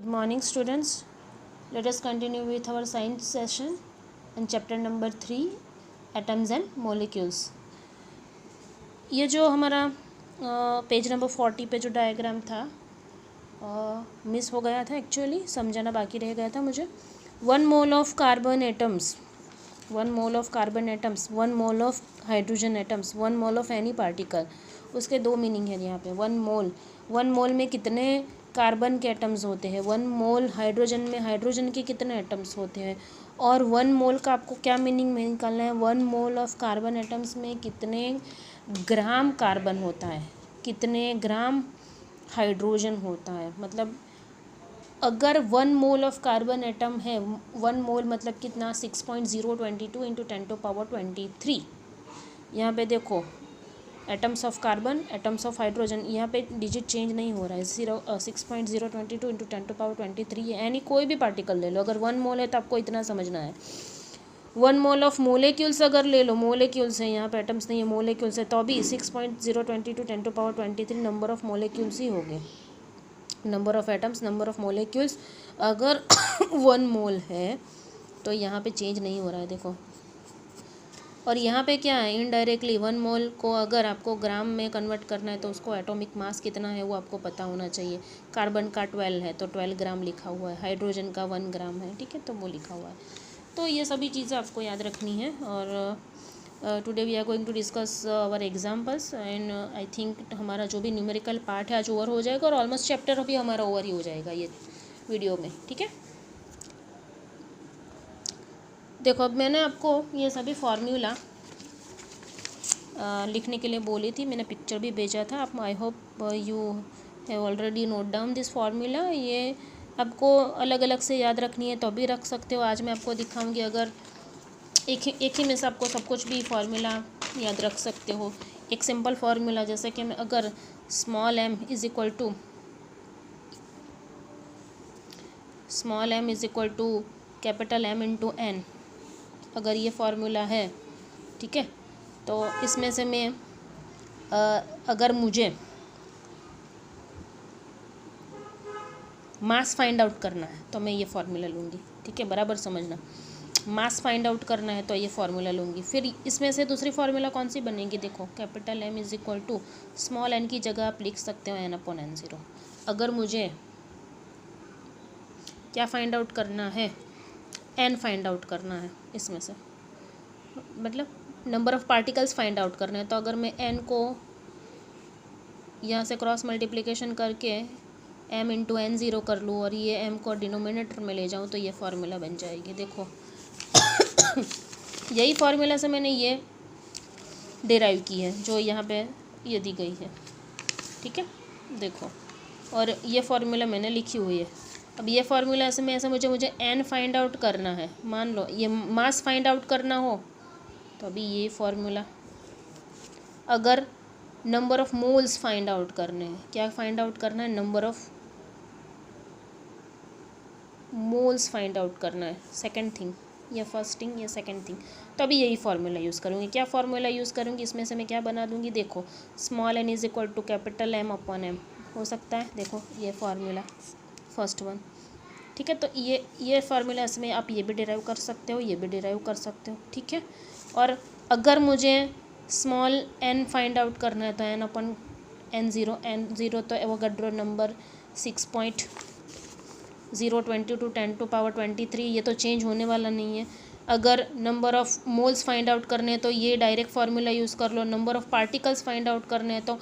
Good morning, students. Let us continue with our science session and chapter number 3, atoms and molecules. ये जो हमारा page number 40 पे जो diagram था miss हो गया था, एक्चुअली समझाना बाकी रह गया था मुझे. 1 mole of carbon atoms, 1 mole of carbon atoms, 1 mole of hydrogen atoms, 1 mole of any particle. उसके दो मीनिंग है यहाँ पे. 1 मोल में कितने कार्बन के एटम्स होते हैं, 1 मोल हाइड्रोजन में हाइड्रोजन के कितने एटम्स होते हैं, और 1 मोल का आपको क्या मीनिंग में निकालना है. 1 मोल ऑफ कार्बन एटम्स में कितने ग्राम कार्बन होता है, कितने ग्राम हाइड्रोजन होता है. मतलब अगर 1 मोल ऑफ कार्बन एटम है, 1 मोल मतलब कितना, 6.022 इंटू 10⁻23. यहाँ पे देखो atoms of carbon, atoms of hydrogen, यहाँ पे डिजिट चेंज नहीं हो रहा है. 6.022 इंटू 10⁻23 है. यानी कोई भी पार्टिकल ले लो, अगर 1 मोल है तो आपको इतना समझना है. 1 मोल ऑफ मोलेक्यूल्स अगर ले लो, मोलेक्यूल्स है, यहाँ पे एटम्स नहीं है, मोलेक्यूल्स है, तो अभी 6.022 10⁻23 नंबर ऑफ मोलेक्यूल्स ही हो गए. Number of atoms, number of molecules अगर 1 मोल है तो यहाँ पे चेंज नहीं हो रहा है, देखो. और यहाँ पे क्या है, इनडायरेक्टली 1 मोल को अगर आपको ग्राम में कन्वर्ट करना है तो उसको एटॉमिक मास कितना है वो आपको पता होना चाहिए. कार्बन का 12 है तो 12 ग्राम लिखा हुआ है, हाइड्रोजन का 1 ग्राम है, ठीक है, तो वो लिखा हुआ है. तो ये सभी चीज़ें आपको याद रखनी है. और today we are going to discuss our examples and I think हमारा जो भी न्यूमेरिकल पार्ट है आज ओवर हो जाएगा, और ऑलमोस्ट चैप्टर अभी हमारा ओवर ही हो जाएगा ये वीडियो में, ठीक है. देखो अब मैंने आपको ये सभी फार्मूला लिखने के लिए बोली थी, मैंने पिक्चर भी भेजा था. आप I hope you have already note down this formula. ये आपको अलग अलग से याद रखनी है तो भी रख सकते हो. आज मैं आपको दिखाऊंगी, अगर एक ही में से आपको सब कुछ भी फार्मूला याद रख सकते हो. एक सिंपल फार्मूला जैसे कि मैं अगर small m is equal to capital M into n, अगर ये फार्मूला है, ठीक है, तो इसमें से मैं अगर मुझे मास फाइंड आउट करना है तो मैं ये फार्मूला लूँगी, ठीक है, बराबर समझना. मास फाइंड आउट करना है तो ये फार्मूला लूँगी. फिर इसमें से दूसरी फार्मूला कौन सी बनेगी, देखो capital M is equal to small n की जगह आप लिख सकते हो n/n0. अगर मुझे क्या फाइंड आउट करना है, n फाइंड आउट करना है, इसमें से मतलब number of particles find out करना है, तो अगर मैं n को यहाँ से क्रॉस मल्टीप्लिकेशन करके m इंटू n0 कर लूँ और ये m को डिनोमिनेटर में ले जाऊँ तो ये फार्मूला बन जाएगी. देखो यही फार्मूला से मैंने ये डिराइव की है जो यहाँ पे ये दी गई है, ठीक है, देखो. और ये फार्मूला मैंने लिखी हुई है. अब ये फार्मूला से में ऐसे मुझे n फाइंड आउट करना है, मान लो ये मास फाइंड आउट करना हो तो अभी ये फार्मूला. अगर number of moles find out करने हैं, क्या फाइंड आउट करना है, number of moles find out करना है, सेकंड थिंग या फर्स्ट थिंग या सेकंड थिंग, तो अभी यही फार्मूला यूज़ करूँगी. क्या फार्मूला यूज़ करूँगी, इसमें से मैं क्या बना दूँगी, देखो small n is equal to capital M/m हो सकता है. देखो ये फार्मूला फर्स्ट वन, ठीक है, तो ये फार्मूला इसमें आप ये भी डिराइव कर सकते हो, ये भी डिराइव कर सकते हो, ठीक है. और अगर मुझे स्मॉल n फाइंड आउट करना है तो n/n0 तो एवोगाड्रो नंबर 6.022 टू 10⁻23, ये तो चेंज होने वाला नहीं है. अगर number of moles find out करने हैं तो ये डायरेक्ट फार्मूला यूज़ कर लो. Number of particles find out करने हैं तो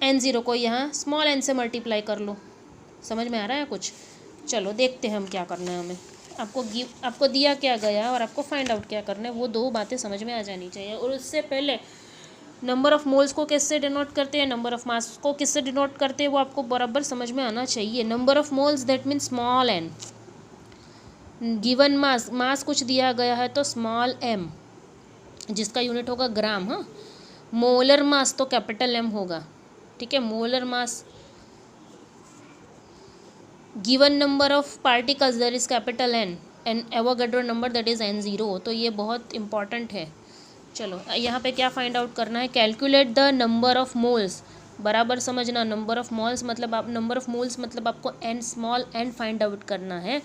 n0 को यहाँ स्मॉल n से मल्टीप्लाई कर लो. समझ में आ रहा है कुछ? चलो देखते हैं हम क्या करना है. हमें आपको दिया क्या गया और आपको फाइंड आउट क्या करना है, वो दो बातें समझ में आ जानी चाहिए. और उससे पहले नंबर ऑफ़ मोल्स को किससे डिनोट करते हैं, नंबर ऑफ़ मास को किससे डिनोट करते हैं, वो आपको बराबर समझ में आना चाहिए. Number of moles that means small n, given mass कुछ दिया गया है तो स्मॉल m जिसका यूनिट होगा ग्राम. हाँ, मोलर मास तो कैपिटल M होगा, ठीक है. Molar mass given number of particles that is capital N and Avogadro number that is n0. तो ये बहुत इंपॉर्टेंट है. चलो यहाँ पे क्या फाइंड आउट करना है, calculate the number of moles बराबर समझना। नंबर ऑफ मोल्स मतलब आप नंबर ऑफ मोल्स मतलब आपको N small N find out करना है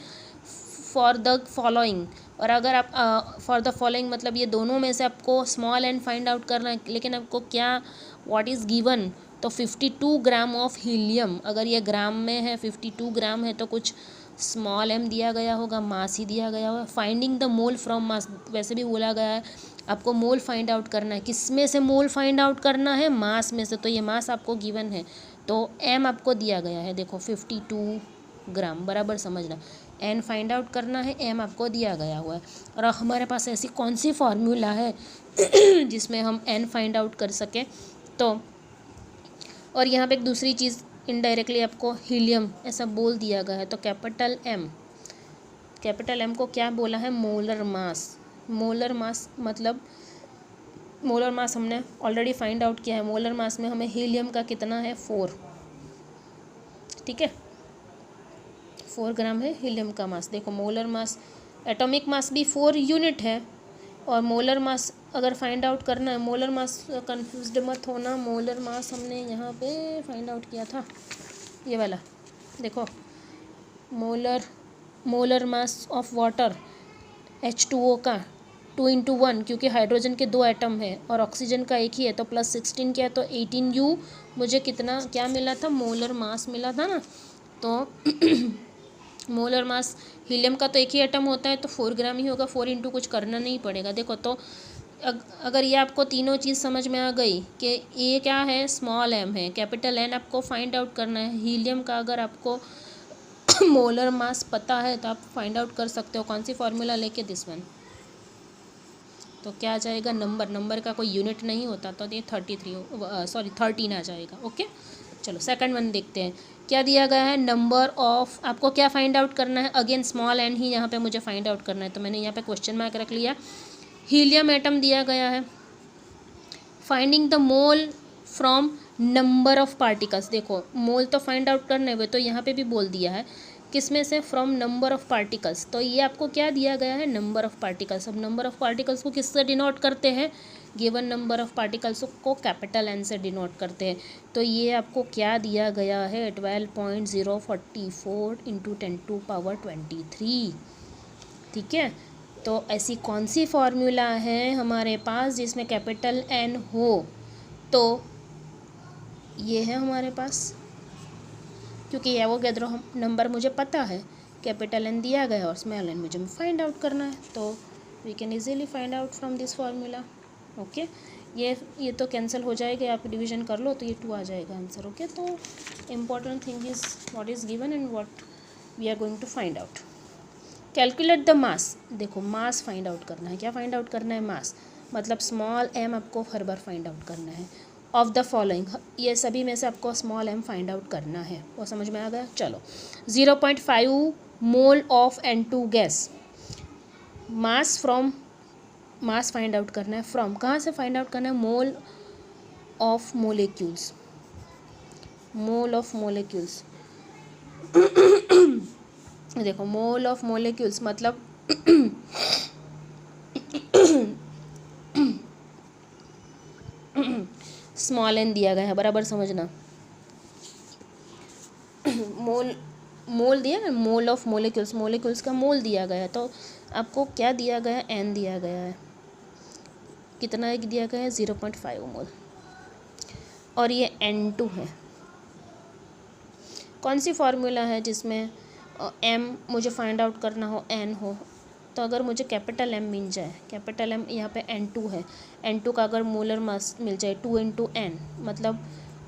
फॉर द फॉलोइंग। और अगर आप फॉर द फॉलोइंग मतलब ये दोनों में से आपको स्मॉल एन फाइंड आउट करना है, लेकिन आपको क्या व्हाट इज़ गिवन, तो 52 ग्राम ऑफ हीलियम। अगर ये ग्राम में है 52 ग्राम है तो कुछ स्मॉल एम दिया गया होगा, मास ही दिया गया होगा। फाइंडिंग द मोल फ्रॉम मास, वैसे भी बोला गया है आपको मोल फाइंड आउट करना है। किस में से मोल फाइंड आउट करना है? मास में से। तो ये मास आपको गिवन है, तो एम आपको दिया गया है, देखो 52 ग्राम, बराबर समझना। एन फाइंड आउट करना है, एम आपको दिया गया हुआ है। और हमारे पास ऐसी कौन सी फार्मूला है जिसमें हम एन फाइंड आउट कर सकें? तो और यहाँ पे एक दूसरी चीज़ इनडायरेक्टली आपको हीलियम ऐसा बोल दिया गया है, तो कैपिटल एम को क्या बोला है? Molar mass. मोलर मास मतलब मोलर मास हमने ऑलरेडी फाइंड आउट किया है। मोलर मास में हमें हीलियम का कितना है? 4, ठीक है, 4 ग्राम है हीलियम का मास। देखो मोलर मास, एटॉमिक मास भी 4 यूनिट है, और मोलर मास अगर फाइंड आउट करना है, मोलर मास कंफ्यूज्ड मत होना, मोलर मास हमने यहाँ पे फाइंड आउट किया था, ये वाला देखो, molar mass of water H2O का 2 × 1, क्योंकि हाइड्रोजन के 2 एटम है और ऑक्सीजन का एक ही है, तो +16 क्या है, तो 18U मुझे कितना क्या मिला था? मोलर मास मिला था ना। तो मोलर मास, हीलियम का तो एक ही एटम होता है तो 4 ग्राम ही होगा, 4 × कुछ करना नहीं पड़ेगा। देखो तो अगर ये आपको तीनों चीज़ समझ में आ गई कि ये क्या है? स्मॉल एम है, कैपिटल एन आपको फाइंड आउट करना है। हीलियम का अगर आपको मोलर मास पता है तो आप फाइंड आउट कर सकते हो। कौन सी फार्मूला लेके? This one. तो क्या आ जाएगा? नंबर का कोई यूनिट नहीं होता, तो ये 13 आ जाएगा। ओके, चलो सेकंड वन देखते हैं क्या दिया गया है। नंबर ऑफ, आपको क्या फाइंड आउट करना है? अगेन स्मॉल एन ही यहाँ पे मुझे फाइंड आउट करना है, तो मैंने यहाँ पे क्वेश्चन मार्क रख लिया। हीलियम एटम दिया गया है। Finding the mole from number of particles. देखो मोल तो फाइंड आउट करने हुए, तो यहाँ पे भी बोल दिया है किस में से? From number of particles. तो ये आपको क्या दिया गया है? Number of particles. अब नंबर ऑफ पार्टिकल्स को किससे डिनोट करते हैं? गिवन नंबर ऑफ पार्टिकल्स को कैपिटल एन से डिनोट करते हैं। तो ये आपको क्या दिया गया है? 12.044 × 10⁻23, ठीक है। तो ऐसी कौन सी फार्मूला है हमारे पास जिसमें कैपिटल एन हो? तो ये है हमारे पास, क्योंकि एवोगैड्रो नंबर मुझे पता है, कैपिटल एन दिया गया है और स्मॉल एन मुझे फाइंड आउट करना है, तो we can easily find out from this formula. Okay, ये तो कैंसिल हो जाएगा, आप डिवीजन कर लो तो ये 2 आ जाएगा आंसर। ओके, तो important thing is what is given and what we are going to find out. Calculate the mass. देखो मास फाइंड आउट करना है। क्या फाइंड आउट करना है? मास, मतलब स्मॉल एम आपको हर बार फाइंड आउट करना है। ऑफ द फॉलोइंग, ये सभी में से आपको स्मॉल एम फाइंड आउट करना है। वो समझ में आ गया? चलो 0.5 mole of N2 gas. Mass from, mass find out करना है। फ्रॉम कहाँ से फाइंड आउट करना है? Mole of molecules. Mole of molecules देखो मोल ऑफ मोलिक्यूल्स मतलब स्मॉल एन दिया गया है, बराबर समझना। मोल दिया है, मोल ऑफ मोलिक्यूल्स, मोलिक्यूल्स का मोल दिया गया है, तो आपको क्या दिया गया है? एन दिया गया है। कितना दिया गया है? 0.5 मोल, और ये N2 है। कौन सी फार्मूला है जिसमें एम मुझे फाइंड आउट करना हो, एन हो? तो अगर मुझे कैपिटल एम मिल जाए, कैपिटल एम यहाँ पे N2 है, N2 का अगर मोलर मास मिल जाए 2 × N, मतलब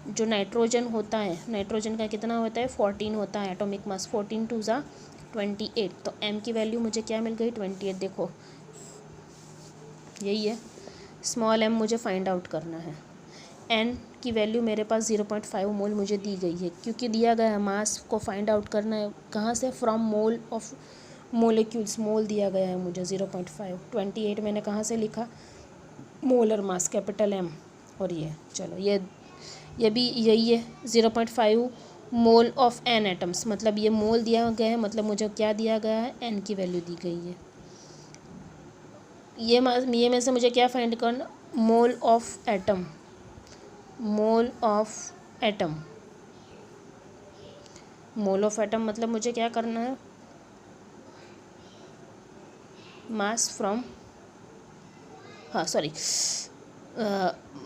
जो नाइट्रोजन होता है, नाइट्रोजन का कितना होता है? 14 होता है एटॉमिक मास, 14 × 2 = 28, तो एम की वैल्यू मुझे क्या मिल गई? 28। देखो यही है, स्मॉल एम मुझे फाइंड आउट करना है। एन की वैल्यू मेरे पास 0.5 मोल मुझे दी गई है, क्योंकि दिया गया है मास को फाइंड आउट करना है। कहाँ से? फ्रॉम मोल ऑफ मोलिक्यूल्स, मोल दिया गया है मुझे 0.5। 28 मैंने कहाँ से लिखा? Molar mass capital M. और ये चलो ये भी यही है 0.5 मोल ऑफ एन एटम्स, मतलब ये मोल दिया गया है, मतलब मुझे क्या दिया गया है? एन की वैल्यू दी गई है। ये में से मुझे क्या फाइंड करना? Mole of atom, mole of atom, mole of atom मतलब मुझे क्या करना है, मास फ्रॉम, हाँ सॉरी,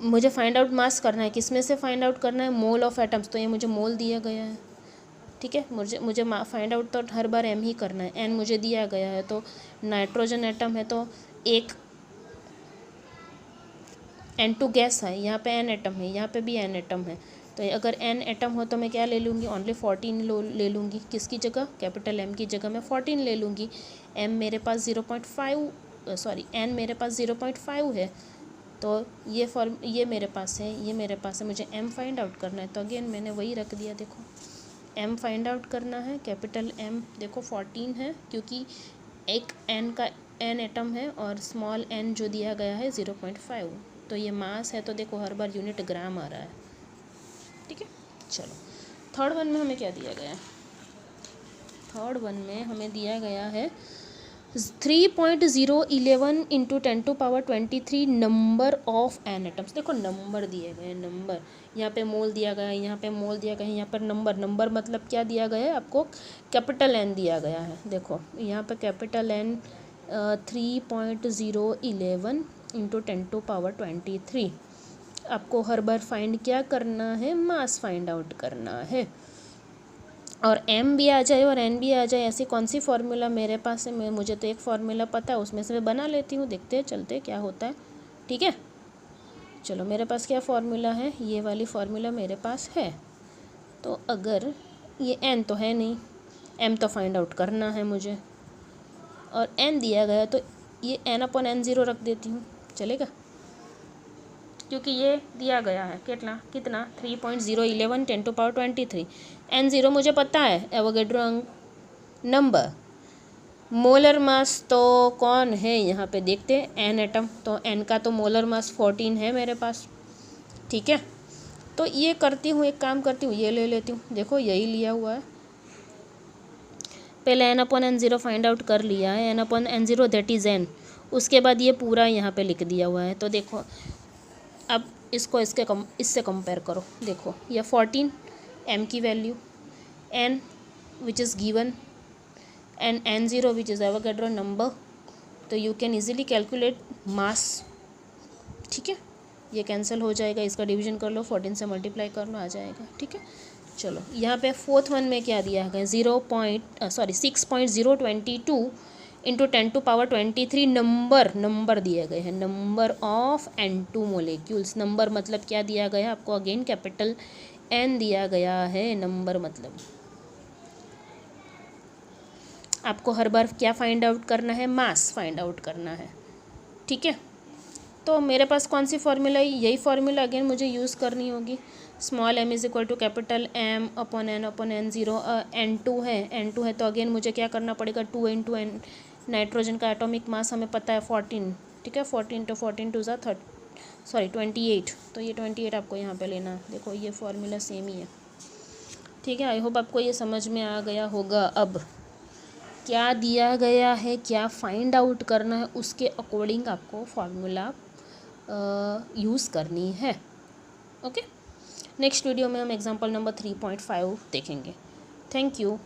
मुझे फाइंड आउट मास करना है, किस में से फाइंड आउट करना है, मोल ऑफ एटम्स, तो ये मुझे मोल दिया गया है, ठीक है। मुझे मुझे फाइंड आउट तो हर बार एम ही करना है, एन मुझे दिया गया है, तो नाइट्रोजन एटम है तो एक N2 गैस है, यहाँ पे एन एटम है, यहाँ पे भी एन एटम है, तो अगर एन एटम हो तो मैं क्या ले लूँगी, ओनली 14 ले लूँगी, किसकी जगह, कैपिटल एम की जगह मैं 14 ले लूँगी। एम मेरे पास 0.5 सॉरी एन मेरे पास 0.5 है, तो ये मेरे पास है, ये मेरे पास है, मुझे एम फाइंड आउट करना है, तो अगेन मैंने वही रख दिया, देखो एम फाइंड आउट करना है, कैपिटल एम देखो 14 है, क्योंकि एक एन का एन एटम है और स्मॉल एन जो दिया गया है 0.5, तो ये मास है, तो देखो हर बार यूनिट ग्राम आ रहा है, ठीक है। चलो थर्ड वन में हमें क्या दिया गया है, थर्ड वन में हमें दिया गया है 3.011 into 10⁻23 number of N atoms. देखो नंबर दिए गए हैं, नंबर, यहाँ पे मोल दिया गया है, यहाँ पे मोल दिया गया है, यहाँ पर नंबर, नंबर मतलब क्या दिया गया है आपको, कैपिटल एन दिया गया है, देखो यहाँ पे कैपिटल एन 3.011 इंटू 10⁻23, आपको हर बार फाइंड क्या करना है, मास फाइंड आउट करना है, और m भी आ जाए और n भी आ जाए, ऐसी कौन सी फार्मूला मेरे पास है, मुझे तो एक फार्मूला पता है, उसमें से मैं बना लेती हूँ, देखते हैं चलते क्या होता है, ठीक है। चलो मेरे पास क्या फार्मूला है, ये वाली फार्मूला मेरे पास है, तो अगर ये n तो है नहीं, m तो फाइंड आउट करना है मुझे, और n दिया गया तो ये n/n0 रख देती हूँ, चलेगा, क्योंकि ये दिया गया है कितना 3.011 10⁻23, n0 मुझे पता है, एवोगैड्रो नंबर, मोलर मास तो कौन है यहाँ पे देखते हैं, एन एटम, तो एन का तो मोलर मास 14 है मेरे पास, ठीक है। तो ये करती हूँ, एक काम करती हूँ, ये ले लेती हूँ, देखो यही लिया हुआ है, पहले n/n0 फाइंड आउट कर लिया है, n/n0 दैट इज़ n, उसके बाद ये पूरा यहाँ पे लिख दिया हुआ है, तो देखो अब इसको इससे कंपेयर करो, देखो ये 14 m की वैल्यू, n which is given and n0 which is Avogadro number, तो you can easily calculate mass, ठीक है, ये कैंसिल हो जाएगा, इसका डिवीजन कर लो, 14 से मल्टीप्लाई कर लो, आ जाएगा, ठीक है। चलो यहाँ पे फोर्थ वन में क्या दिया है, 6.022 इंटू 10⁻23 नंबर दिए गए हैं, number of N2 molecules, number मतलब क्या दिया गया है आपको, अगेन कैपिटल N दिया गया है, नंबर मतलब आपको हर बार क्या फाइंड आउट करना है, मास फाइंड आउट करना है, ठीक है। तो मेरे पास कौन सी फार्मूला है, यही फार्मूला अगेन मुझे यूज़ करनी होगी, small m is equal to capital M/n/n0, N2 है तो अगेन मुझे क्या करना पड़ेगा, 2 इंटू n, नाइट्रोजन का एटॉमिक मास हमें पता है 14, ठीक है, 14 तो 14 टू ज़ा 28, तो ये 28 आपको यहाँ पे लेना, देखो ये फार्मूला सेम ही है, ठीक है। आई होप आपको ये समझ में आ गया होगा, अब क्या दिया गया है, क्या फाइंड आउट करना है, उसके अकॉर्डिंग आपको फार्मूला यूज़ करनी है, ओके। नेक्स्ट वीडियो में हम एग्जांपल नंबर 3.5 देखेंगे। Thank you.